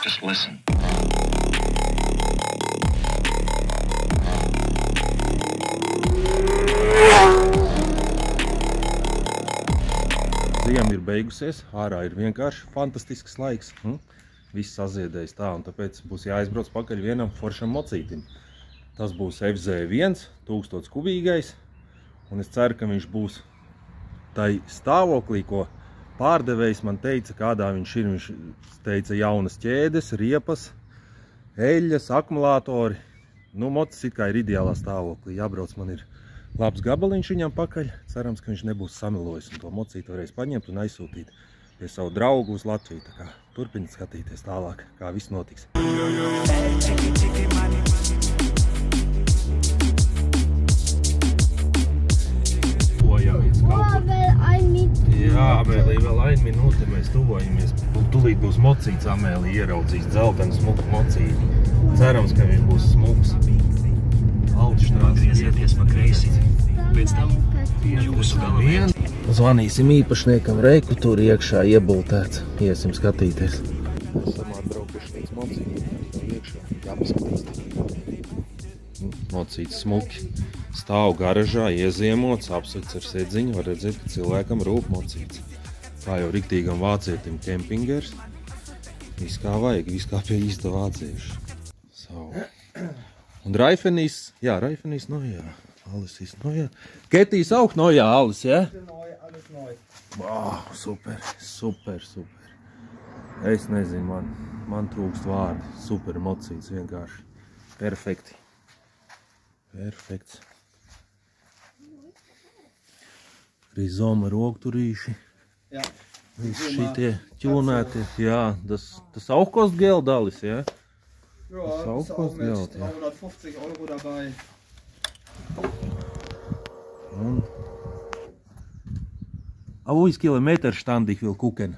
Just listen. Ziema ir beigusies, ārā ir vienkārši fantastisks laiks. Viss saziedējis tā, un tāpēc būs jāizbrauc pakaļ vienam foršam mocītim. Tas būs FZ1, 1000 kubīgais, un es ceru, ka viņš būs tai stāvoklī, ko pārdevējs man teica, kādā viņš ir. Viņš teica jaunas ķēdes, riepas, eļļas, akumulātori. Nu, mocis it kā ir ideālā stāvoklī. Jābrauc man ir labs gabaliņš viņam pakaļ. Cerams, ka viņš nebūs samilojis, un to mocīti varēs paņemt un aizsūtīt pie savu draugu uz Latviju. Tā kā turpiniet skatīties tālāk, kā viss notiks. Tuvojāmies kaut kur. Jā, Amēlija, vēl 1 minūte mēs tuvojamies. Tūlīt būs mocīts, Amēlija ieraudzīs dzeltenu smuku mocīti. Cerams, ka viņš būs smuks. Griezieties pa kreisi. Pēc tam jūsu galvien. Zvanīsim īpašniekam, reiku tur iekšā iebultēts. Iesim skatīties. Esam atbraukuši līdz mocītim. Iekšā jāpaskatīs. Mocīts smuki. Stāv garažā, ieziemots, apsveic ar sēdziņu. Var redzēt, ka cilvēkam rūp mocīts. Kā jau riktīgam vācietim kempingers. Viss kā vajag, viss kā pie īsta vācieša. Un Raifenīs, jā, Raifenīs, no jā. Alles no jā. Ketīs augt no jā, alles, jā? Alles neu. Wow, super, super, super. Es nezinu, man trūkst vārdi. Super mocīts, vienkārši. Perfekti. Perfekts. Rizoma rokturīši. Jā. Visi šitie ķūnēti. Jā, tas augkost geldalis, jā? Ja, das ist auch mit Geld, ja. 350 € dabei. Wo ist Kilometerstand, ich will gucken.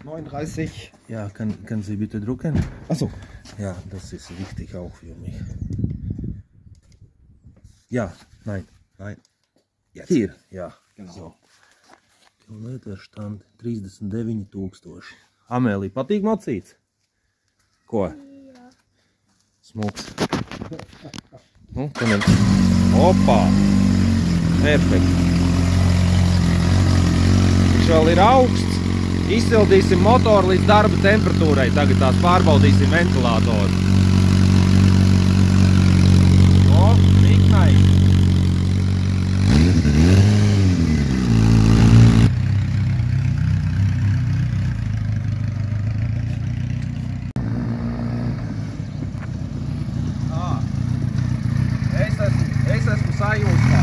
39. Ja, kann Sie bitte drucken? Achso. Ja, das ist wichtig auch für mich. Ja, nein. Jetzt. Hier, ja. Genau. So. Kilometerstand 39,000. Amēlija, patīk mocīts? Ko? Smuks. Nu, Opā! Perfekt. Viņš vēl ir augsts. Izsildīsim motoru līdz darba temperatūrai. Tagad tās pārbaudīsim ventilātoru. O, rīknai. Es esmu sajūstā.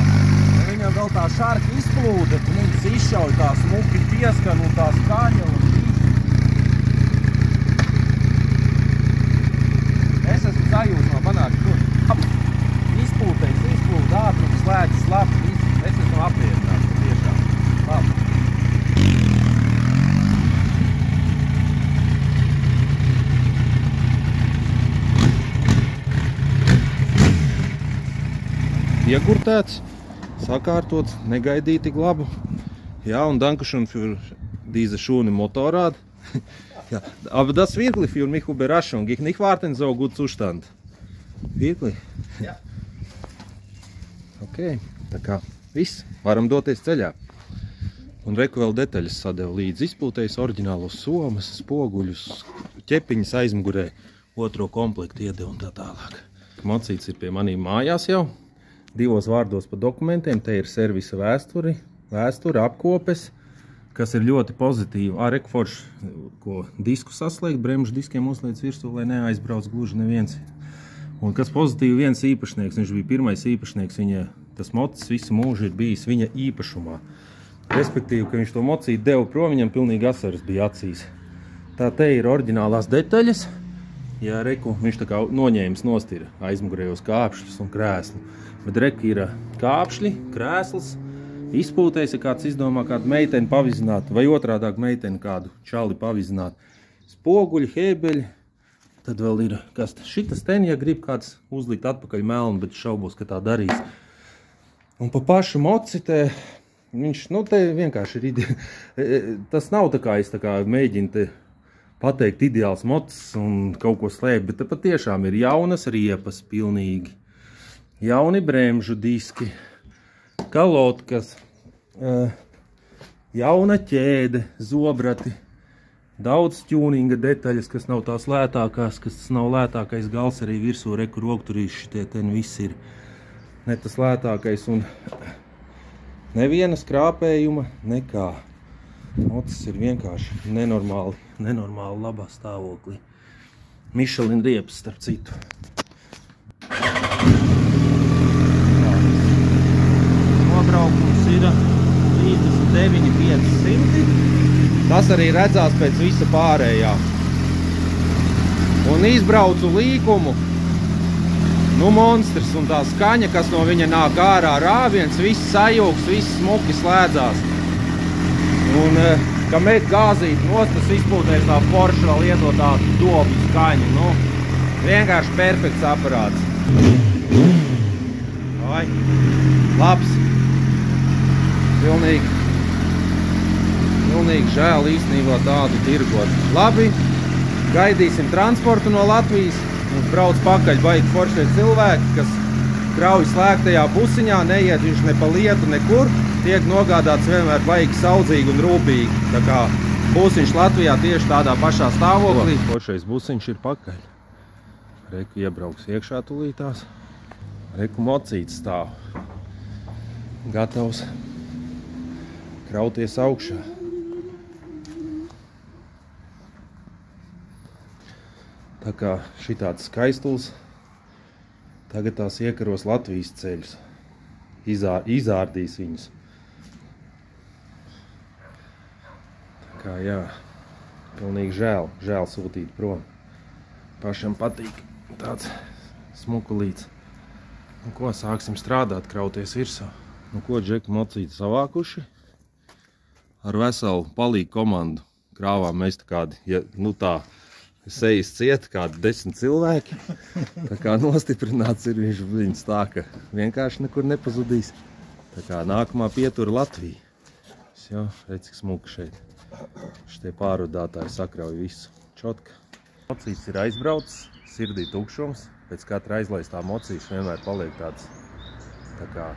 Viņam vēl tā šarka izplūde, viņas izšauj tā smuki pieskan un tā skaņa. Es esmu sajūstā, panāk tur. Izplūde, ātrums, slēdz, labi. Es esmu apmierināts, tiešām. Labi. Iegurtēts, sakārtots, negaidīti glabu. Ja, und Dankeschön für diese schöne Motorrad. Ja, aber das wirklich für mich Überraschung. Ich nicht warten so gut Zustand. Wirklich? Ja. Ok, tā kā viss, varam doties ceļā. Un reku vēl detaļas sadevu līdz izpūtējis oriģinālos somas, spoguļus, ķepiņas aizmugurē, otro komplektu iedevu un tā tālāk. Mocīts ir pie manīm mājās jau. 2 vārdos pa dokumentiem, te ir servisa vēsture, apkopes, kas ir ļoti pozitīvi. Rekforš, ko disku saslēgt, bremžu diskiem uzliec virsū, lai neaizbrauc gluži neviens. Un kas pozitīvi, viens īpašnieks, viņš bija pirmais īpašnieks, tas mocis visu mūžu ir bijis viņa īpašumā. Respektīvi, ka viņš to mocīti deva prom, viņam pilnīgi asaras bija acīs. Tā te ir oriģinālās detaļas. Jā, reku, viņš tā kā noņēmis nost ir aizmugurējos kāpšļus un krēslu. Bet reku ir kāpšļi, krēsls, izpūtējis, ja kāds izdomā kādu meiteni pavizināt, vai otrādāk meiteni kādu čali pavizināt. Spoguļi, hebeļi, tad vēl ir, kas šitas ten, ja grib kāds uzlikt atpakaļ melnu, bet šaubos, ka tā darīs. Un pa pašu moci te, viņš, nu te vienkārši ir tas nav tā kā es tā kā mēģinu te pateikt ideāls mocs un kaut ko slēpt, bet te patiešām ir jaunas riepas pilnīgi. Jauni bremžu diski, kalotkas, jauna ķēde, zobrati, daudz ķūninga detaļas, kas nav tās lētākās, kas nav lētākais gals arī virsū, reku rokturīši, šitie ten viss ir ne tas lētākais un neviena skrāpējuma nekā. Mocis ir vienkārši nenormāli labā stāvoklī. Michelin riepas, starp citu. Nobraukums ir 39,500. Tas arī redzās pēc visa pārējā. Un izbraucu līkumu. Nu, monstrs un tā skaņa, kas no viņa nāk ārā, rāviens, viss sajūgs, viss smuki slēdzās. Un, ka met gāzīt nost, tas izpūtēs tā Porsche vēl iedot tādu dobu skaņu. Nu, vienkārši perfekts aparāts. Vai, labs. Pilnīgi žēl īstenībā tādu tirgot. Labi, gaidīsim transportu no Latvijas. Mums brauc pakaļ baigi foršie cilvēki, kas krauj slēgtajā busiņā, neiet viņš ne pa lietu nekur, tiek nogādāts vienmēr baigi saudzīgi un rūpīgi. Tā kā busiņš Latvijā tieši tādā pašā stāvoklī. Foršais busiņš ir pakaļ. Reku iebrauks iekšā tulītās. Reku mocīts stāv. Gatavs krauties augšā. Tā kā šitāds skaistuls, tagad tās iekaros Latvijas ceļus. Izārdīs viņus. Tā kā jā, pilnīgi žēl sūtīt prom. Pašam patīk tāds smukulīts. Nu ko, sāksim strādāt, krauties virsū. Nu ko, džeki mocīti savākuši? Ar veselu palīgu komandu krāvām mēs tā kādi, ja, nu tā, sejas ciet kādi 10 cilvēki. Tā kā nostiprināts ir viņš tā, ka vienkārši nekur nepazudīs. Tā kā nākamā pietura Latvija. Jā, redz, cik smuka šeit. Šitie pārvadātāji sakrauj visu. Čotka. Mocīts ir aizbraucis, sirdī tukšums. Pēc katra aizlaistā mocīša vienmēr paliek tāds tā kā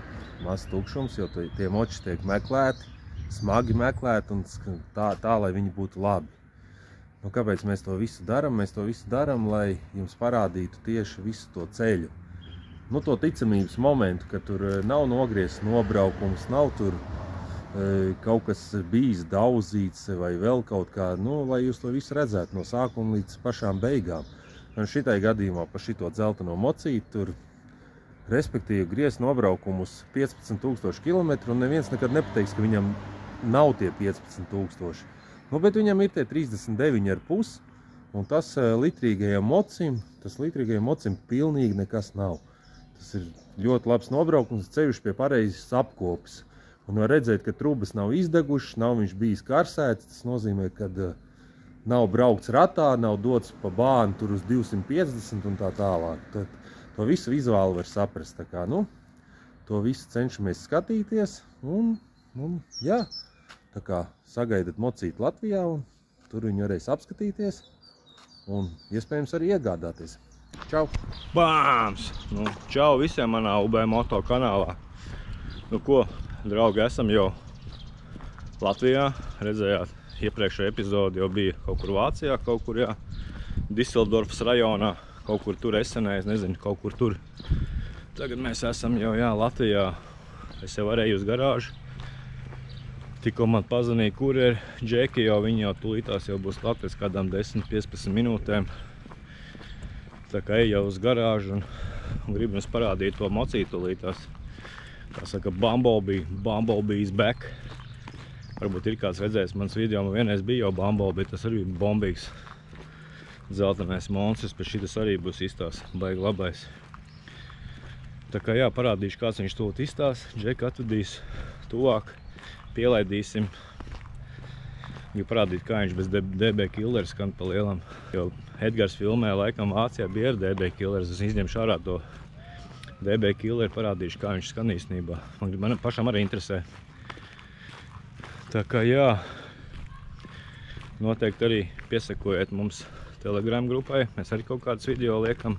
mazs tukšums, jo tie moči tiek meklēti, smagi meklēti un tā, lai viņi būtu labi. Nu, kāpēc mēs to visu darām? Mēs to visu darām, lai jums parādītu tieši visu to ceļu. Nu, to ticamības momentu, ka tur nav nogriezts nobraukums, nav tur kaut kas bijis daudzīts vai vēl kaut kā, nu, lai jūs to visu redzētu no sākuma līdz pašām beigām. Un šitai gadījumā pa šito dzelteno mocīti tur, respektīvi, griezt nobraukumus 15,000 kilometru un neviens nekad nepateiks, ka viņam nav tie 15,000. Nu, bet viņam ir tie 39,5 un tas litrīgajam mocim pilnīgi nekas nav. Tas ir ļoti labs nobraukums, ceļš pie pareizes apkopes. Un var redzēt, ka trubas nav izdegušas, nav viņš bijis karsēts, tas nozīmē, ka nav braukts ratā, nav dots pa bānu tur uz 250 un tā tālāk. Tad to visu vizuāli var saprast, tā kā, nu, to visu cenšamies skatīties un jā. Tā kā sagaidat mocīti Latvijā un tur viņu varēs apskatīties un iespējams arī iegādāties. Čau! Bāms! Nu, čau visiem manā UB Moto kanālā. Nu ko, draugi, esam jau Latvijā. Redzējāt, iepriekšējā epizode jau bija kaut kur Vācijā, kaut kur, jā, Diseldorfas rajonā, kaut kur tur Esenē, es nezinu, kaut kur tur. Tagad mēs esam jau, jā, Latvijā. Es jau varēju uz garāžu. Tikko man pazvanīja kurjeri, Džeki, jau viņi jau tūlītās jau būs klāt pēc kādām 10-15 minūtēm. Tā kā ej jau uz garāžu un gribu jums parādīt to mocīti tūlītās. Kā saka, Bumblebee is back. Varbūt ir kāds redzējis mans video, man vienreiz bija jau Bumblebee, tas arī bija bombīgs dzeltenais monstrs, bet šitas arī būs izstās, baigi labais. Tā kā jā, parādīšu, kāds viņš tūlīt izstās, Džeki atvedīs tuvāk. Pielaidīsim, gribu parādīt, kā viņš bez DB Killera skan pa lielam. Jo Edgars filmē, laikam Vācijā bija ar DB Killers, es izņemšu ārā to DB Killeru, parādīšu, kā viņš skan īstenībā. Man pašam arī interesē. Tā kā jā, Noteikti arī piesakojiet mums Telegram grupai. Mēs arī kaut kādus video liekam.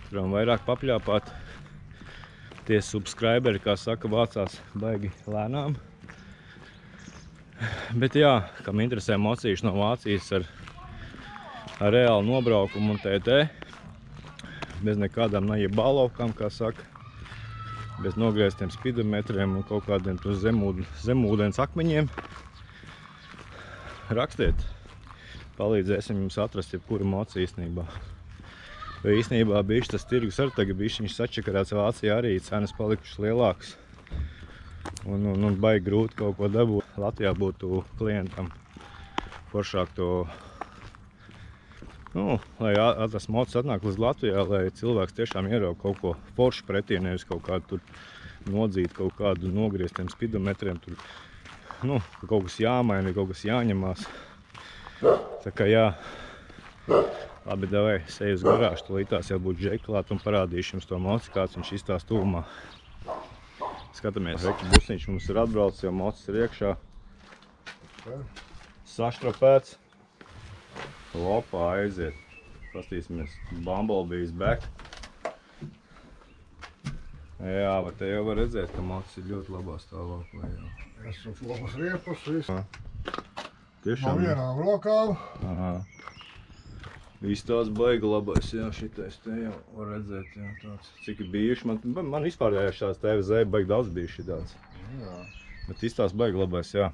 Turam vairāk papļāpāt. Tie subscriberi, kā saka, vācās baigi lēnām. Bet jā, kam interesē mocīši no Vācijas ar reālu nobraukumu un TT, bez nekādām najibalovkām, kā saka, bez nogrieztiem spidometriem un kaut kādiem zemūdens akmeņiem, rakstiet, palīdzēsim jums atrast jebkuru mociju īstenībā. Jo īstenībā bišķi tas tirgus arī tagad bišķiņš sačakarāts Vācijā arī, cenas palikušas lielākas. Un baigi grūti kaut ko dabūt. Latvijā būtu klientam foršāk to, lai tas mocis atnāk līdz Latvijā, lai cilvēks tiešām ierauga kaut ko foršu pretī, nevis kaut kādu tur nodzīt, kaut kādu nogrieztiem spidometriem, tur, kaut kas jāmaina, kaut kas jāņemās. Tā kā jā, labi, davai, seju uz garāžu, tūlītās jau būtu džeklāt un parādīšu jums to moci, kāds viņš izstās tuvumā. Skatāmies, busiņš mums ir atbraucis, jau mocis ir iekšā. Saštropēts. Lopā aiziet. Pastīsimies, Bumblebee's back. Jā, bet te jau var redzēt, ka mocis ir ļoti labā stāvoklī. Esat labas riepas, viss. Tiešām? No vienām rokām. Aha. Viss tāds baigi labais, jā, šitais te jau var redzēt, jā, tāds. Cik ir bijuši, man vispār šās TVZ baigi daudz bijuši tāds. Jā. Bet izstās baigi labais, jā.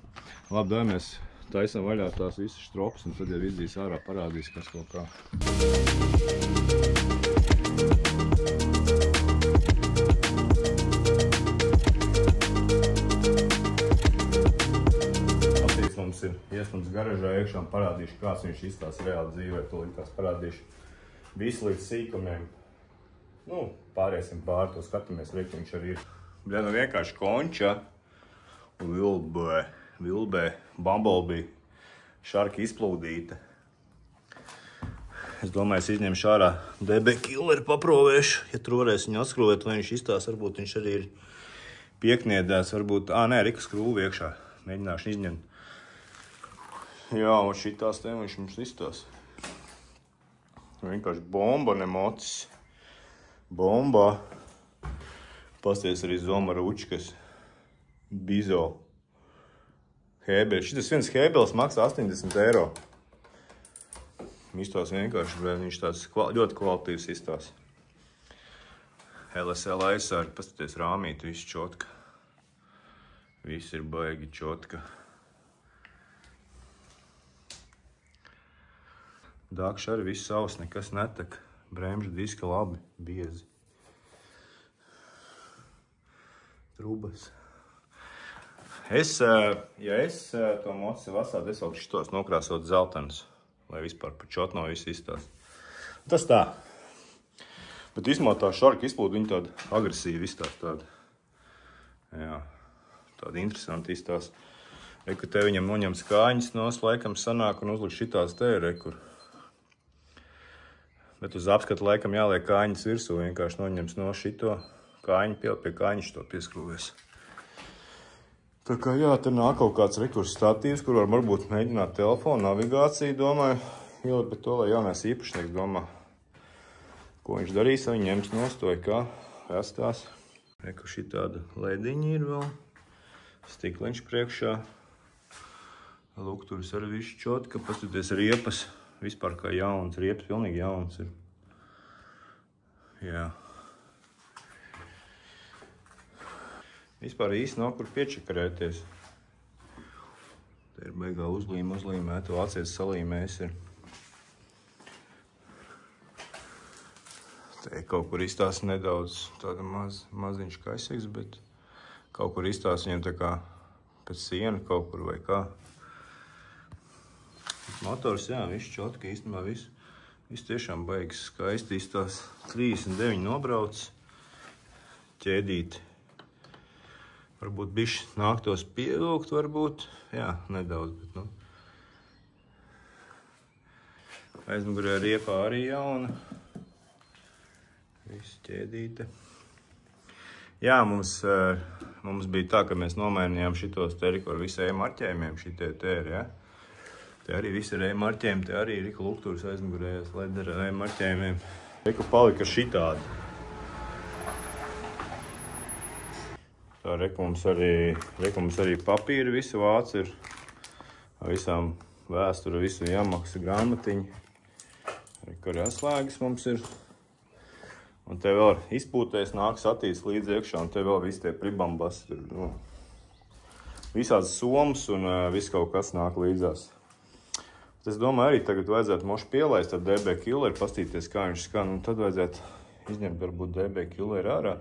Labi, dai mēs taisam vaļā tās visas štropas, un tad jau izdīs ārā parādīs, kas kaut kā. Mums ir iesmums garažā iekšā un parādīšu, kāds viņš izstās reāli dzīvē. Tūlītās parādīšu visu līdz sīkumiem. Pāriesim pāri, to skatāmies, reik viņš arī ir. Bļa, vienkārši konča un vilbē, Bumblebee, šarka izplūdīta. Es domāju, es izņemšu ārā DB Killeri paprovēšu, ja tur varēs viņu atskrūvēt, vai viņš izstās, varbūt viņš arī ir piekniedēts, varbūt, nē, rika skrūvi iekšā, mēģināšu izņemt. Jā, un šitās te viņš mums izstās. Vienkārši bomba, ne mocis. Bomba. Pasties arī Zoma ručkas. Bizo. Hēbeļs. Šitas viens hēbelis maksā 80 eiro. Izstās vienkārši, bet viņš tāds ļoti kvalitīvs izstās. LSL aizsārgi, pasties rāmīt, viss čotka. Viss ir baigi čotka. Dākš arī viss savs, nekas netek. Bremžu diska labi, biezi. Trubas. Ja es to moci vasādu, es vēl šitos nokrāsot zeltenus, lai vispār pa čotno viss izstās. Tas tā. Bet vismā tā šarka izplūda, viņa tāda agresīva izstās tāda. Jā, tāda interesanti izstās. Reku te viņam noņem skāņas nos, laikam sanāk un uzliek šitās te rekur. Bet uz apskatu laikam jāliek kāņas virsū, vienkārši noņems no šito kāņu, pie kāņas to pieskrūvēs. Tā kā jā, te nāk kaut kāds rekurs statīvs, kur var varbūt mēģināt telefonu, navigāciju, domāju, ielikt, bet to, lai jaunais īpašnieks domā, ko viņš darīs, vai ņems nostoja, kā rastās. Reku šī tāda lediņa ir vēl, stikliņš priekšā, lukturis arī viss čotka, pastoties riepas. Vispār kā jauns, riepas pilnīgi jauns ir. Jā. Vispār īsti nav kur piečakarēties. Te ir beigā uzlīmēta, Vācijas salīmēs ir. Te kaut kur izstās nedaudz tāda maziņš kaiseks, bet kaut kur izstās viņam tā kā pēc siena kaut kur vai kā. Motors, jā, viss čotka, īstenībā viss tiešām baigs skaisti izstās. 39 nobrauc, ķēdīti. Varbūt bišķi nāktos pievilkt, varbūt, jā, nedaudz, bet Aizmugurē riepā arī jauna. Viss ķēdīte. Jā, mums bija tā, ka mēs nomainījām šitos te ar visiem marķējumiem, šitie te ir, ja? Te arī visi ar marķējumi, te arī Rika Luktūras aizmugurējās ledera ar marķējumiem. Rika palika šitādi. Tā Rika mums arī papīri visi vāc ir. Ar visām vēsturu, visu jāmaksa grāmatiņu. Rika arī atslēgas mums ir. Un te vēl izpūtēs nāks attīst līdz iekšā, un te vēl visi tie pribambas. Nu, visādas somas un viss kaut kas nāk līdzās. Es domāju, arī tagad vajadzētu moši pielaist ar DB Killer, pastīties, kā viņš skan, un tad vajadzētu izņemt varbūt DB Killer ārā.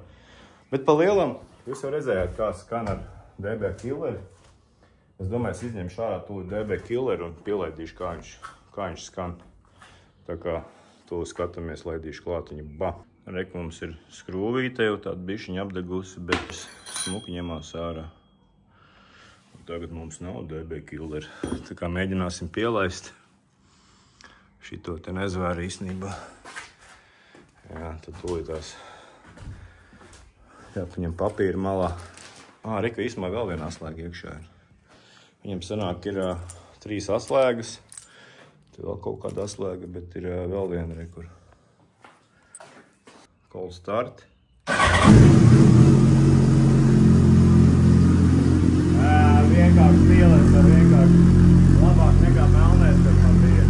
Bet pa lielam, jūs jau redzējāt, kā skan ar DB Killer. Es domāju, es izņemšu ārā tūlīt DB Killer un pielaidīšu, kā viņš skan. Tā kā tūlīt skatāmies, laidīšu klāt viņu. Ba! Rek mums ir skrūvīte, jau tāda bišķiņa apdegusi, bet smuki ņemās ārā. Tagad mums nav DB Killer. Tā kā mēģināsim pielaist. Šito te nezvēru īstenībā. Jā, tad tūlītās. Jā, viņam papīra malā. Rika īstenībā vēl viena atslēga iekšā ir. Viņam sanāk ir 3 atslēgas. Te vēl kaut kāda atslēga, bet ir vēl viena rekur. Call start. Vienkārši pielēs ar vienkārši labāk nekā melnēs, kad man bija.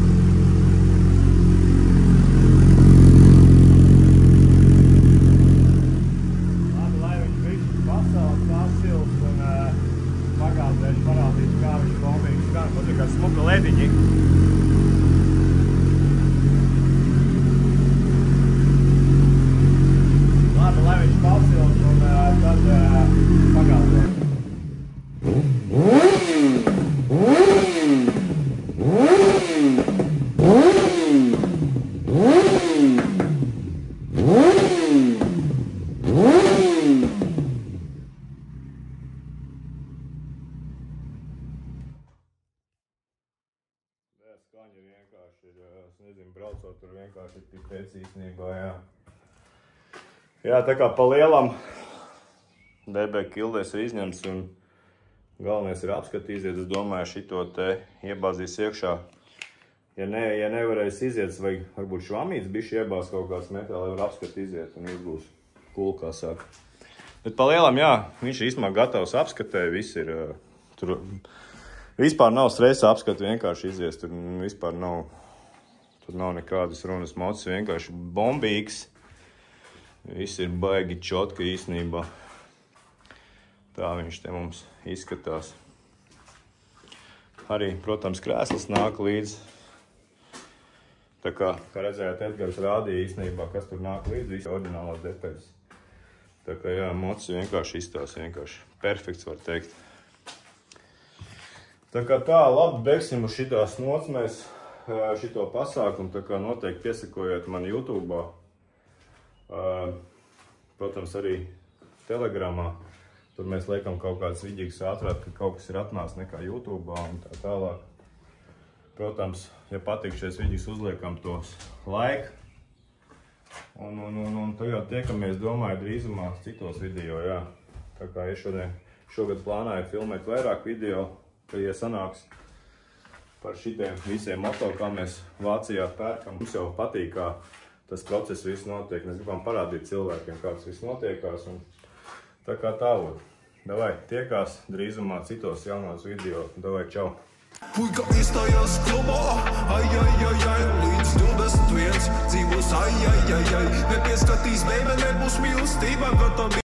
Labi, lai viņš visu pasaules pasils un pagātnēši parādīs, kā viņš bombīgi skan. Kaut kā smuka lediņi. Labi, lai viņš pasils un tad pagātnēši. Skaņa vienkārši ir, es nezinu, braucot tur vienkārši ir tik pēc īstenībā, jā. Jā, tā kā pa lielam DB Killers ir izņemts un galvenais ir apskatīsiet, es domāju, šito te iebāzīs iekšā. Ja nevarēs iziet, vajag varbūt švamīts bišķi iebāz kaut kāds metāli, lai var apskati iziet un izbūs kul, kā saka. Bet pa lielam, jā, viņš ir īstenībā gatavs apskatē, viss ir, tur vispār nav stresa apskati, vienkārši izies, tur vispār nav nekādas runas mocis, vienkārši bombīgs. Viss ir baigi čotka īstenībā. Tā viņš te mums izskatās. Arī, protams, krēsls nāk līdz. Tā kā redzējāt, Edgars rādīja īstenībā, kas tur nāk līdz, visi oriģinālās detaļas. Tā kā, jā, mocis vienkārši izstās, vienkārši perfekts, var teikt. Tā kā tā, labi, beigsim uz šitās nocmēs, šito pasākumu, tā kā noteikti piesakojiet man YouTube'ā. Protams, arī Telegramā. Tur mēs liekam kaut kādas vidīgas ātrāk, ka kaut kas ir atnācis nekā YouTube'ā un tā tālāk. Protams, ja patīk šīs vidīgas, uzliekam tos like. Un tagad tiekamies, domāju, drīzumā citos video, jā. Tā kā es šogad plānāju filmēt vairāk video, ka ja sanāks par šitiem visiem moto, kā mēs Vācijā pērkam. Mums jau patīk, kā tas process viss notiek. Mēs gribam parādīt cilvēkiem, kā tas viss notiekās. Un tā kā tālāk. Davai, tiekās drīzumā citos jaunos video. Davai, čau! Puika izstājās klubā, līdz 21 dzīvos, nepieskatīs, beibe, nebūs mīlestība,